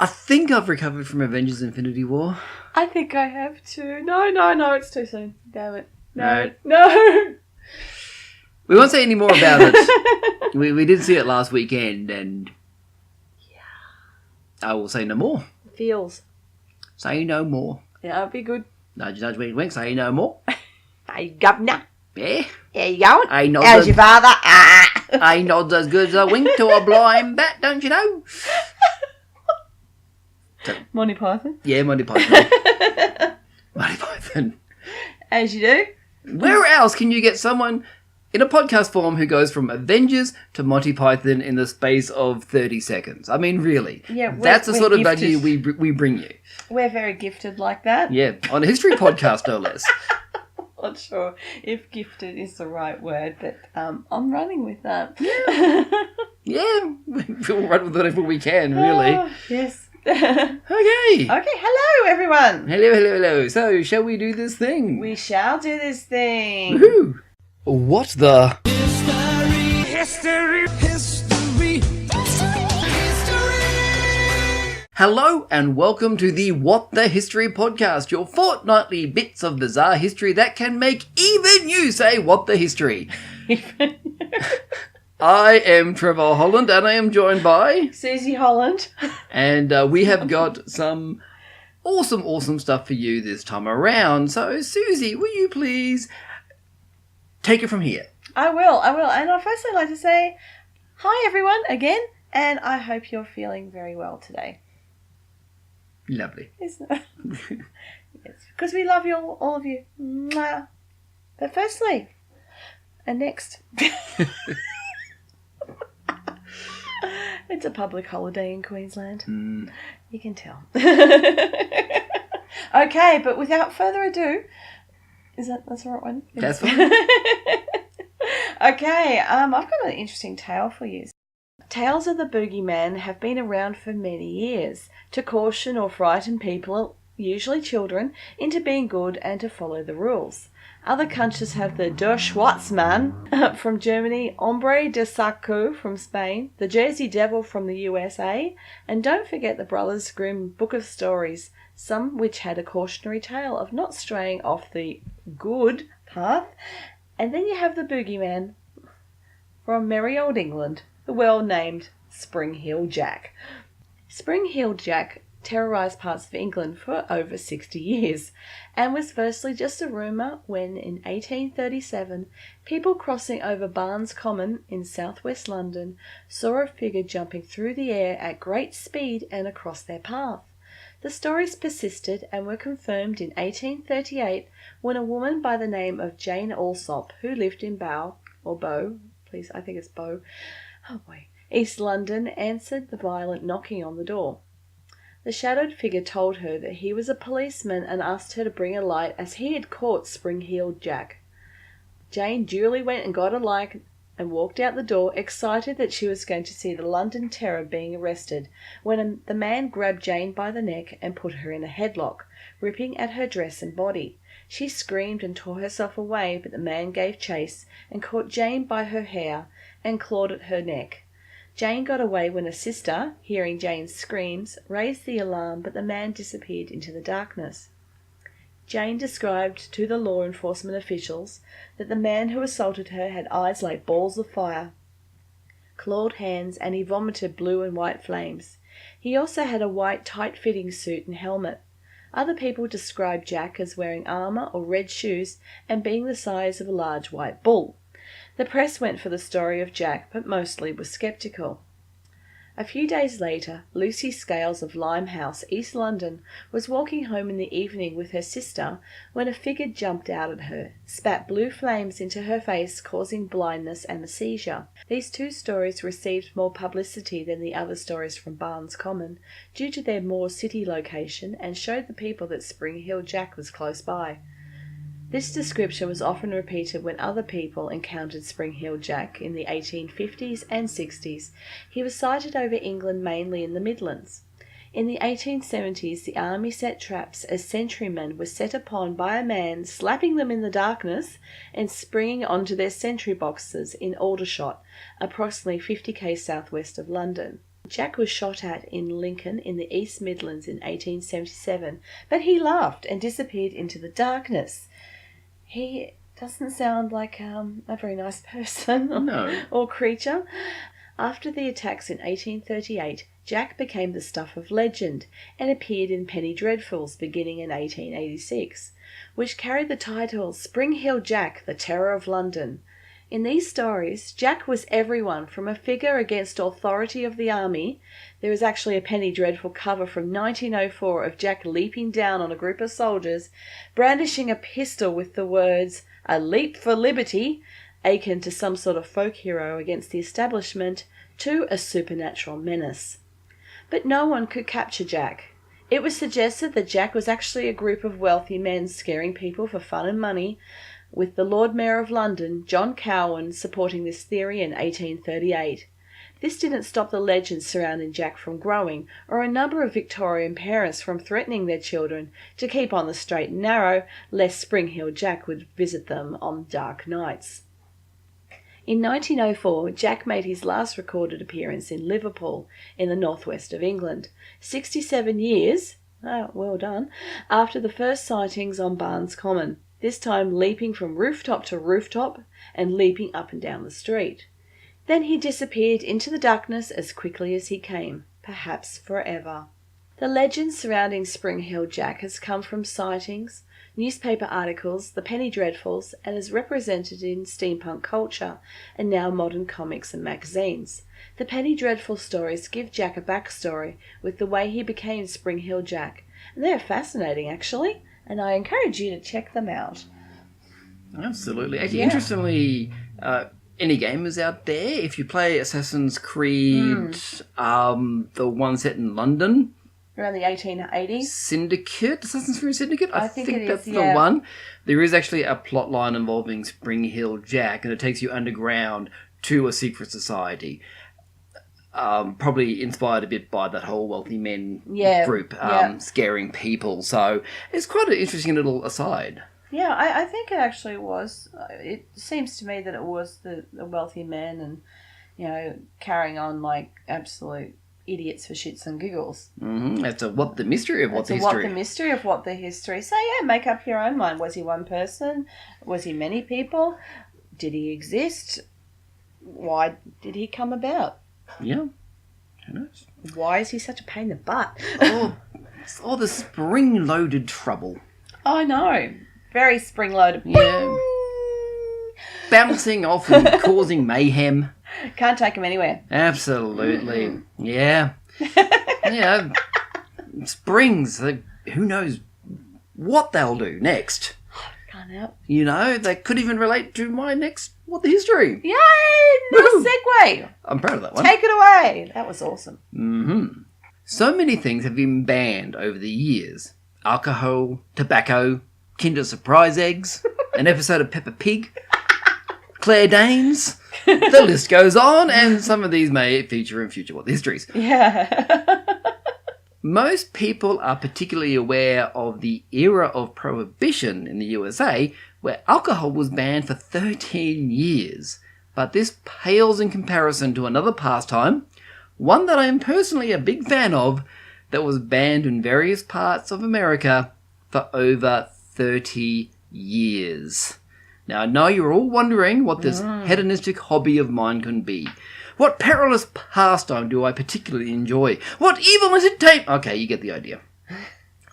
I think I've recovered from Avengers Infinity War. I think I have too. No, it's too soon. Damn it. No. We won't say any more about it. we did see it last weekend, and I will say no more. Feels. Say no more. Yeah, that'd be good. Nudge, nudge, wink, wink. Say no more. Hey, governor. Yeah. How you going? I know. How's your father? I nod as good as a wink to a blind bat, don't you know? Monty Python? Yeah, Monty Python. Monty Python. As you do. Where else can you get someone in a podcast form who goes from Avengers to Monty Python in the space of 30 seconds? I mean, really. Yeah, that's the sort of value we bring you. We're very gifted like that. Yeah, on a history podcast, no less. Not sure if gifted is the right word, but I'm running with that. Yeah, we'll run with whatever we can, really. Yes. Okay, hello everyone. Hello. So, shall we do this thing? We shall do this thing. Woohoo! What the... History. Hello and welcome to the What the History podcast, your fortnightly bits of bizarre history that can make even you say what the history. I am Trevor Holland, and I am joined by... Suzie Holland. And we have got some awesome stuff for you this time around. So, Suzie, will you please take it from here? I will. And I'd firstly like to say hi, everyone, again, and I hope you're feeling very well today. Lovely. Isn't it? Yes, because we love you, all of you. Mwah. But firstly, and next... It's a public holiday in Queensland. You can tell. Okay, but without further ado, that's the right one? That's fine. Okay, I've got an interesting tale for you. Tales of the boogeyman have been around for many years to caution or frighten people, usually children, into being good and to follow the rules. Other countries have the Der Schwarzmann from Germany, Hombre de Saco from Spain, the Jersey Devil from the USA, and don't forget the Brothers Grimm Book of Stories, some which had a cautionary tale of not straying off the good path. And then you have the boogeyman from merry old England, the well-named Spring Heel Jack. Spring Heel Jack terrorised parts of England for over 60 years and was firstly just a rumour when in 1837 people crossing over Barnes Common in southwest London saw a figure jumping through the air at great speed and across their path. The stories persisted and were confirmed in 1838 when a woman by the name of Jane Alsop, who lived in Bow, East London, answered the violent knocking on the door. The shadowed figure told her that he was a policeman and asked her to bring a light as he had caught Spring-Heeled Jack. Jane duly went and got a light and walked out the door, excited that she was going to see the London Terror being arrested, when the man grabbed Jane by the neck and put her in a headlock, ripping at her dress and body. She screamed and tore herself away, but the man gave chase and caught Jane by her hair and clawed at her neck. Jane got away when a sister, hearing Jane's screams, raised the alarm, but the man disappeared into the darkness. Jane described to the law enforcement officials that the man who assaulted her had eyes like balls of fire, clawed hands, and he vomited blue and white flames. He also had a white, tight-fitting suit and helmet. Other people described Jack as wearing armour or red shoes and being the size of a large white bull. The press went for the story of Jack, but mostly was sceptical. A few days later, Lucy Scales of Limehouse, East London, was walking home in the evening with her sister when a figure jumped out at her, spat blue flames into her face, causing blindness and a seizure. These two stories received more publicity than the other stories from Barnes Common due to their more city location and showed the people that Spring Heel Jack was close by. This description was often repeated when other people encountered Spring Heel Jack in the 1850s and 60s. He was sighted over England, mainly in the Midlands. In the 1870s, the army set traps as sentrymen were set upon by a man slapping them in the darkness and springing onto their sentry boxes in Aldershot, approximately 50 km southwest of London. Jack was shot at in Lincoln in the East Midlands in 1877, but he laughed and disappeared into the darkness. He doesn't sound like a very nice person or creature. After the attacks in 1838, Jack became the stuff of legend and appeared in penny dreadfuls beginning in 1886, which carried the title Spring Hill Jack, the Terror of London. In these stories, Jack was everyone from a figure against authority of the army. There is actually a penny dreadful cover from 1904 of Jack leaping down on a group of soldiers, brandishing a pistol with the words, "A leap for liberty," akin to some sort of folk hero against the establishment, to a supernatural menace. But no one could capture Jack. It was suggested that Jack was actually a group of wealthy men scaring people for fun and money, with the Lord Mayor of London, John Cowan, supporting this theory in 1838. This didn't stop the legends surrounding Jack from growing, or a number of Victorian parents from threatening their children to keep on the straight and narrow, lest Spring Hill Jack would visit them on dark nights. In 1904, Jack made his last recorded appearance in Liverpool, in the northwest of England, 67 years, well done, after the first sightings on Barnes Common, this time leaping from rooftop to rooftop and leaping up and down the street. Then he disappeared into the darkness as quickly as he came, perhaps forever. The legend surrounding Spring Hill Jack has come from sightings, newspaper articles, the penny dreadfuls, and is represented in steampunk culture and now modern comics and magazines. The penny dreadful stories give Jack a backstory with the way he became Spring Hill Jack, and they are fascinating actually, and I encourage you to check them out. Absolutely. Actually, interestingly, any gamers out there, if you play Assassin's Creed, the one set in London, around the 1880s. Syndicate? Assassin's Creed Syndicate? I think it that's is, the one. There is actually a plot line involving Spring Hill Jack, and it takes you underground to a secret society. Probably inspired a bit by that whole wealthy men group scaring people. So it's quite an interesting little aside. Yeah, I think it actually was. It seems to me that it was the wealthy men and, carrying on like absolute idiots for shits and giggles. Mm-hmm. That's what the mystery of what the history. So yeah, make up your own mind. Was he one person? Was he many people? Did he exist? Why did he come about? Yeah. Who knows? Why is he such a pain in the butt? all the spring-loaded trouble. I know. Very spring-loaded. Yeah. Bouncing off and causing mayhem. Can't take him anywhere. Absolutely. Yeah. Springs. Who knows what they'll do next. Can't help. They could even relate to my next What the History. Yay! Nice segue. I'm proud of that one. Take it away. That was awesome. Mm-hmm. So many things have been banned over the years. Alcohol, tobacco, Kinder Surprise eggs, an episode of Peppa Pig, Claire Danes. The list goes on, and some of these may feature in future What the Histories. Yeah. Most people are particularly aware of the era of prohibition in the USA, where alcohol was banned for 13 years. But this pales in comparison to another pastime, one that I am personally a big fan of, that was banned in various parts of America for over 30 years. Now, I know you're all wondering what this hedonistic hobby of mine can be. What perilous pastime do I particularly enjoy? What evil entertainment... Okay, you get the idea.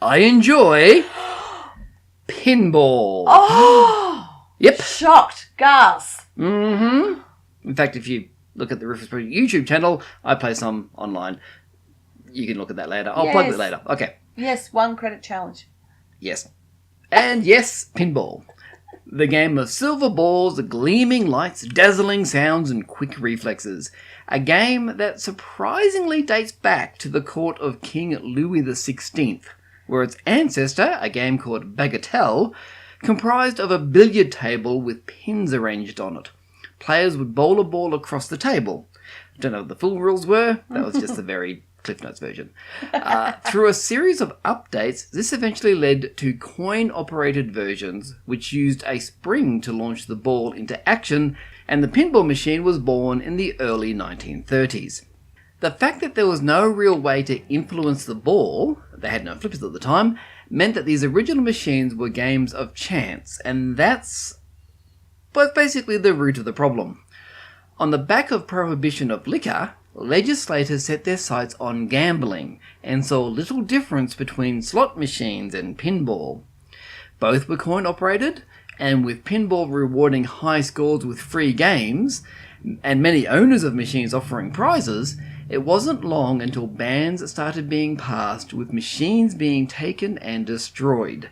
I enjoy... pinball. Oh! Yep. Shocked. Gasp. Mm-hmm. In fact, if you look at the Rufus YouTube channel, I play some online. You can look at that later. I'll plug it later. Okay. Yes, 1 credit challenge. Yes. And yes, pinball. The game of silver balls, gleaming lights, dazzling sounds, and quick reflexes. A game that surprisingly dates back to the court of King Louis XVI, where its ancestor, a game called Bagatelle, comprised of a billiard table with pins arranged on it. Players would bowl a ball across the table. I don't know what the full rules were. That was just the very Cliff Notes version. Through a series of updates, this eventually led to coin-operated versions, which used a spring to launch the ball into action, and the pinball machine was born in the early 1930s. The fact that there was no real way to influence the ball, they had no flippers at the time, meant that these original machines were games of chance, and that's basically the root of the problem. On the back of prohibition of liquor, legislators set their sights on gambling and saw little difference between slot machines and pinball. Both were coin-operated, and with pinball rewarding high scores with free games, and many owners of machines offering prizes, it wasn't long until bans started being passed with machines being taken and destroyed.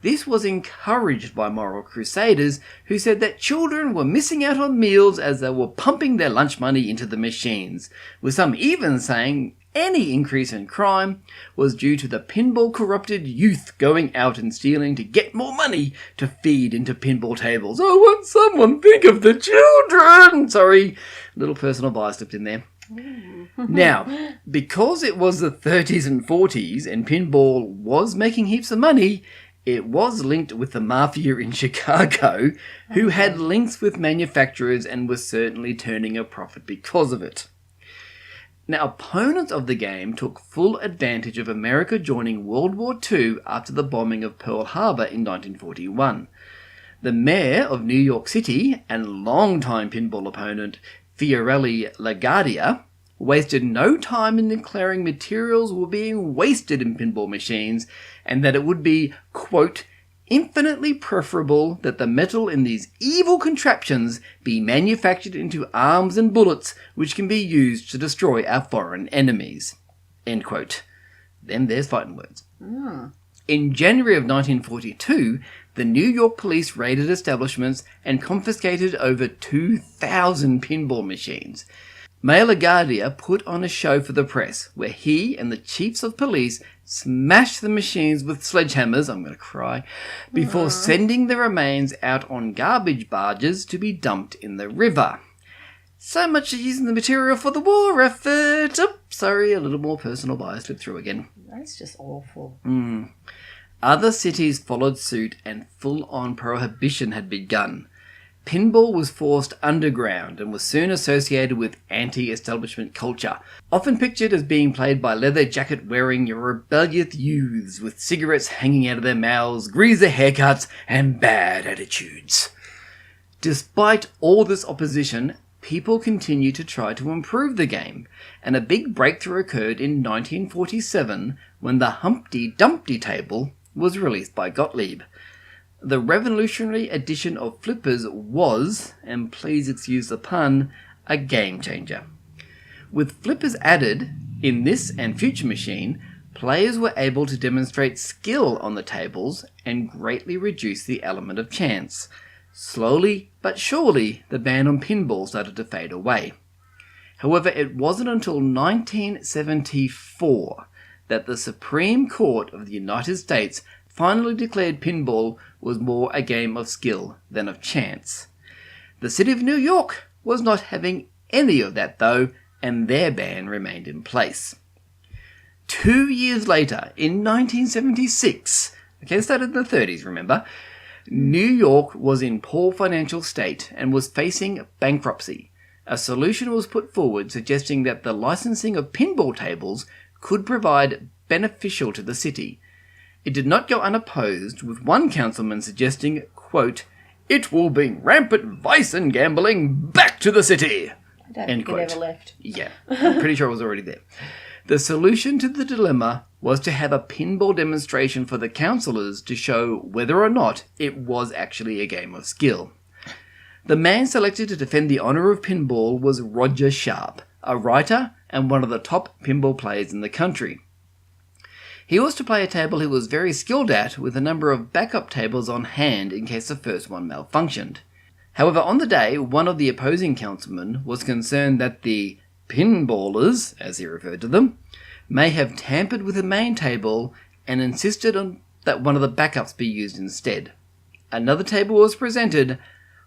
This was encouraged by moral crusaders who said that children were missing out on meals as they were pumping their lunch money into the machines, with some even saying any increase in crime was due to the pinball-corrupted youth going out and stealing to get more money to feed into pinball tables. Oh, won't someone think of the children? Sorry, little personal bias slipped in there. Now, because it was the 30s and 40s and pinball was making heaps of money, it was linked with the mafia in Chicago, who had links with manufacturers and was certainly turning a profit because of it. Now, opponents of the game took full advantage of America joining World War II after the bombing of Pearl Harbor in 1941. The mayor of New York City and longtime pinball opponent Fiorelli LaGuardia wasted no time in declaring materials were being wasted in pinball machines and that it would be, quote, infinitely preferable that the metal in these evil contraptions be manufactured into arms and bullets which can be used to destroy our foreign enemies, end quote. Then there's fighting words. In January of 1942, the New York police raided establishments and confiscated over 2,000 pinball machines. Mayor LaGuardia put on a show for the press where he and the chiefs of police smashed the machines with sledgehammers, I'm going to cry, before sending the remains out on garbage barges to be dumped in the river. So much for using the material for the war effort. Oh, sorry, a little more personal bias slipped through again. That's just awful. Other cities followed suit and full-on prohibition had begun. Pinball was forced underground and was soon associated with anti-establishment culture, often pictured as being played by leather jacket-wearing rebellious youths with cigarettes hanging out of their mouths, greaser haircuts, and bad attitudes. Despite all this opposition, people continued to try to improve the game, and a big breakthrough occurred in 1947 when the Humpty Dumpty table was released by Gottlieb. The revolutionary addition of flippers was, and please excuse the pun, a game changer. With flippers added, in this and future machine, players were able to demonstrate skill on the tables and greatly reduce the element of chance. Slowly but surely, the ban on pinball started to fade away. However, it wasn't until 1974 that the Supreme Court of the United States finally declared pinball was more a game of skill than of chance. The city of New York was not having any of that though, and their ban remained in place. 2 years later, in 1976, it started in the 30s, remember, New York was in poor financial state and was facing bankruptcy. A solution was put forward suggesting that the licensing of pinball tables could provide beneficial to the city. It did not go unopposed, with one councilman suggesting, quote, it will bring rampant vice and gambling back to the city. I don't think it ever left. Yeah, I'm pretty sure it was already there. The solution to the dilemma was to have a pinball demonstration for the councillors to show whether or not it was actually a game of skill. The man selected to defend the honour of pinball was Roger Sharp, a writer and one of the top pinball players in the country. He was to play a table he was very skilled at with a number of backup tables on hand in case the first one malfunctioned. However, on the day, one of the opposing councilmen was concerned that the pinballers, as he referred to them, may have tampered with the main table and insisted on that one of the backups be used instead. Another table was presented,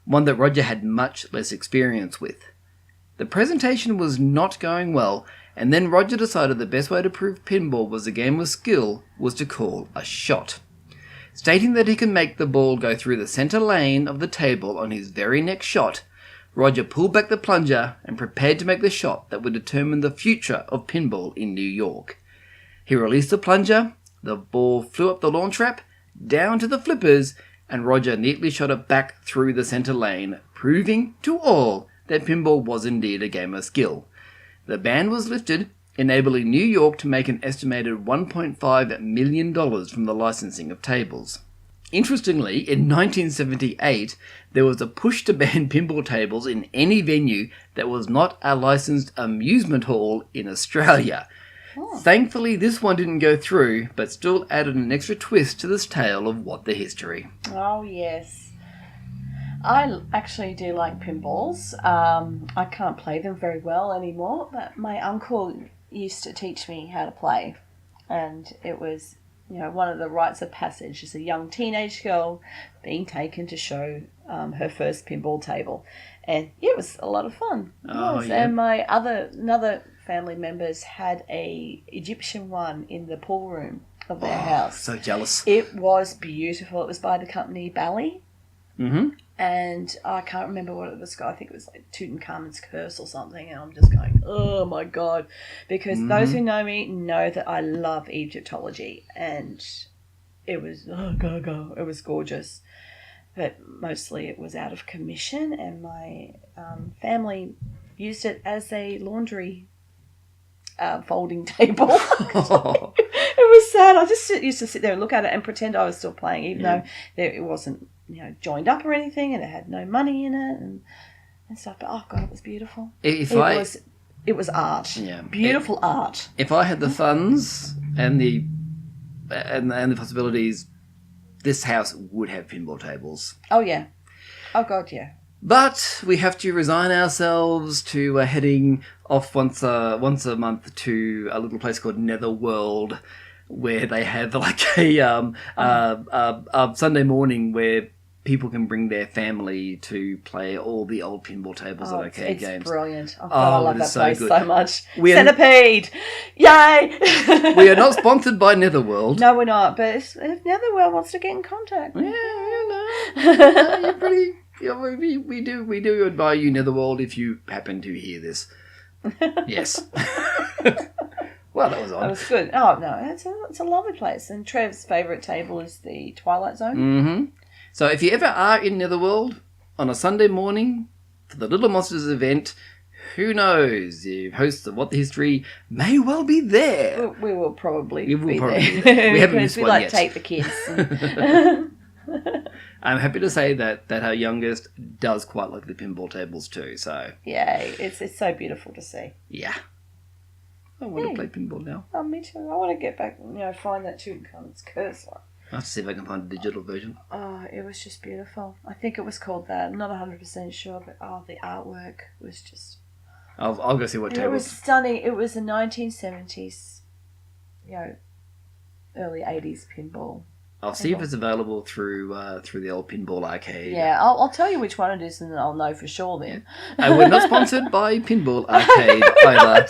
one that Roger had much less experience with. The presentation was not going well, and then Roger decided the best way to prove pinball was a game of skill was to call a shot. Stating that he could make the ball go through the centre lane of the table on his very next shot, Roger pulled back the plunger and prepared to make the shot that would determine the future of pinball in New York. He released the plunger, the ball flew up the launch ramp, down to the flippers, and Roger neatly shot it back through the centre lane, proving to all that pinball was indeed a game of skill. The ban was lifted, enabling New York to make an estimated $1.5 million from the licensing of tables. Interestingly, in 1978, there was a push to ban pinball tables in any venue that was not a licensed amusement hall in Australia. Oh. Thankfully, this one didn't go through, but still added an extra twist to this tale of What the History. Oh, yes. I actually do like pinballs. I can't play them very well anymore, but my uncle used to teach me how to play. And it was, one of the rites of passage as a young teenage girl being taken to show her first pinball table. And it was a lot of fun. Oh, yeah. And my another family members had a Egyptian one in the pool room of their house. So jealous. It was beautiful. It was by the company Bally. Mm-hmm. And I can't remember what it was called. I think it was like Tutankhamun's Curse or something. And I'm just going, oh my God. Because those who know me know that I love Egyptology. And it was, it was gorgeous. But mostly it was out of commission. And my family used it as a laundry folding table. Oh. It was sad. I just used to sit there and look at it and pretend I was still playing, even though it wasn't, joined up or anything, and it had no money in it and stuff. But oh God, it was beautiful. It was art. Yeah. Beautiful art. If I had the funds and the possibilities, this house would have pinball tables. Oh yeah. Oh God, yeah. But we have to resign ourselves to heading off once a month to a little place called Netherworld, where they have like a Sunday morning where people can bring their family to play all the old pinball tables at arcade games. It's brilliant. Oh, God, I love that place so much. Centipede! Yay! We are not sponsored by Netherworld. No, we're not. But if Netherworld wants to get in contact. Yeah, you're pretty... we do advise you, Netherworld, if you happen to hear this. Yes. Well, that was odd. That was good. Oh, no, it's a lovely place. And Trev's favourite table is the Twilight Zone. Mm-hmm. So if you ever are in Netherworld on a Sunday morning for the Little Monsters event, who knows? The hosts of What the History may well be there. We will probably be there. We haven't missed one yet. We take the kids. I'm happy to say that our youngest does quite like the pinball tables too. So yeah, it's so beautiful to see. Yeah, I want to play pinball now. Oh, me too. I want to get back, find that Tutankhamun's Curse one. I'll have to see if I can find a digital version. Oh, it was just beautiful. I think it was called that. I'm not 100% sure, but the artwork was just... I'll go see what table. It was stunning. It was a 1970s, early 80s pinball. I'll see if it's available through the old pinball arcade. Yeah, I'll tell you which one it is, and I'll know for sure then. And we're not sponsored by Pinball Arcade either.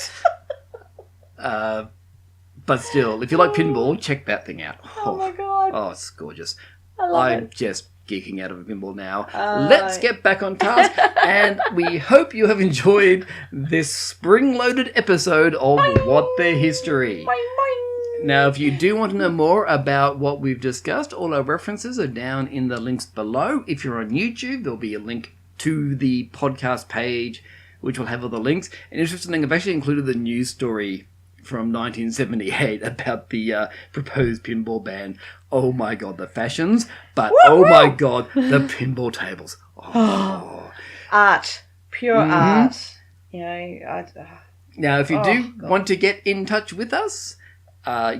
But still, if you like pinball, check that thing out. Oh my God. Oh, it's gorgeous. I'm just geeking out of a pinball now. Let's get back on task, and we hope you have enjoyed this spring-loaded episode of What the History. Now, if you do want to know more about what we've discussed, all our references are down in the links below. If you're on YouTube, there'll be a link to the podcast page, which will have all the links. And interestingly, I've actually included the news story from 1978 about the proposed pinball ban. Oh my God, the fashions, but oh my God, the pinball tables. Oh. Art. Pure art. Now, if you do want to get in touch with us,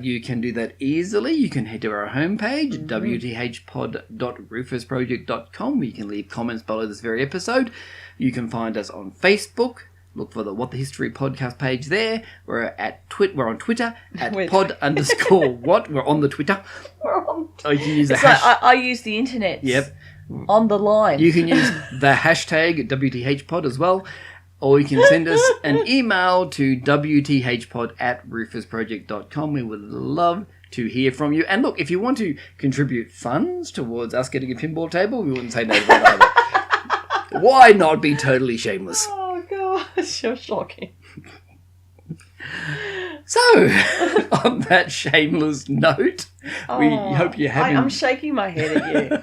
you can do that easily. You can head to our homepage, wthpod.rufusproject.com, where you can leave comments below this very episode. You can find us on Facebook. Look for the What the History podcast page there. We're on Twitter at pod_what. We're on the Twitter. You can use I use the internet. Yep. On the line. You can use the hashtag WTHpod as well. Or you can send us an email to wthpod@rufusproject.com. We would love to hear from you. And look, if you want to contribute funds towards us getting a pinball table, we wouldn't say no to that either. Why not be totally shameless? Oh, gosh, you're shocking. So, on that shameless note, we hope you have... I'm shaking my head at you.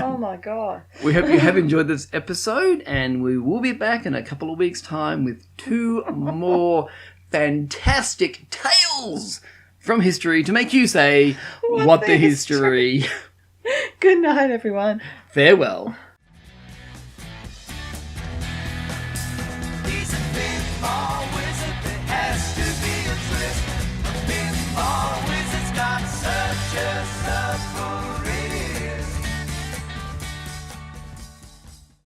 Oh, my God. We hope you have enjoyed this episode, and we will be back in a couple of weeks' time with 2 more fantastic tales from history to make you say, what the history. Good night, everyone. Farewell.